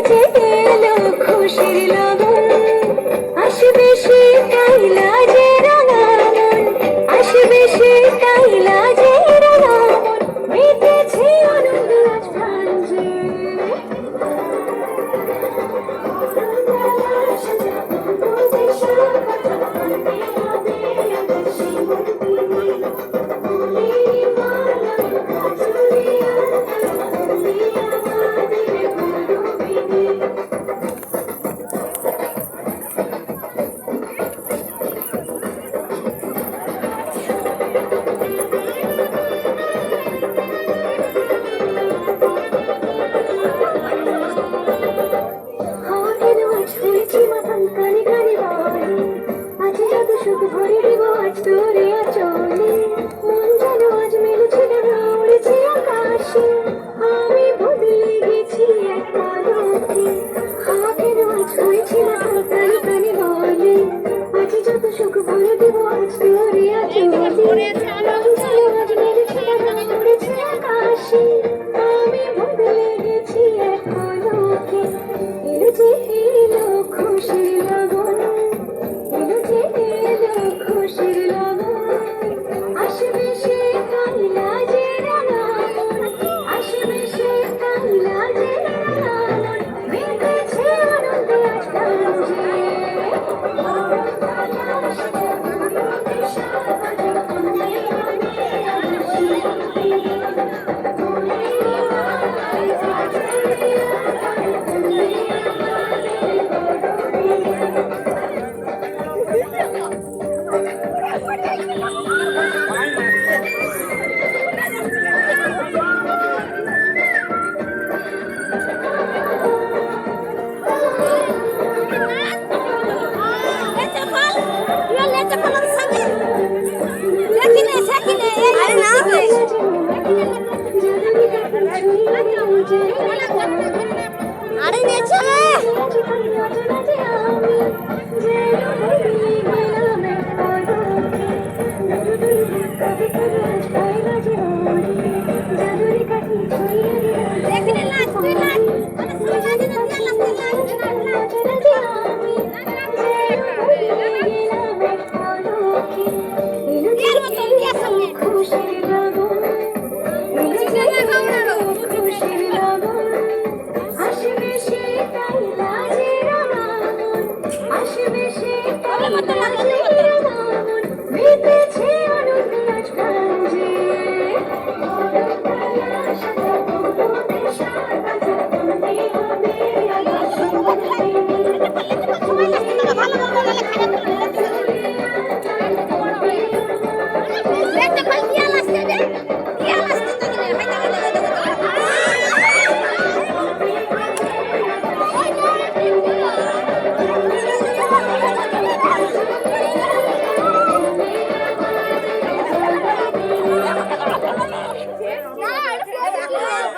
যে এলো খুশির লগন, আসবে সে কাইলা যে রাঙা মন, আসবে সে কাইলা যে রাঙা মন, মেতেছে আনন্দ আজ প্রাণ যে। সুখ ভরে দিব আজ তোরে আঁচলে, মন যেন আজ মেলেছে ডানা উড়েছে আকাশে, আমি বদলে গেছি এক পলকে, হাতের আজ হয়েছে মাথা কানে কানে বলে, আজ যত সুখ ভরে দিব আজ তোরে আঁচলে, মন যেন আজ মেলেছে ডানা উড়েছে আকাশে, আমি বদলে গেছি এক পলকে। এলো যে এলো খুশির লগন, এলো যে এলো খুশির লগন, আসবে সে কাইলা যে রাঙা মন, আসবে সে কাইলা যে রাঙা মন, মেতেছে আনন্দে আজ প্রাণ যে। আরে নেচে আমি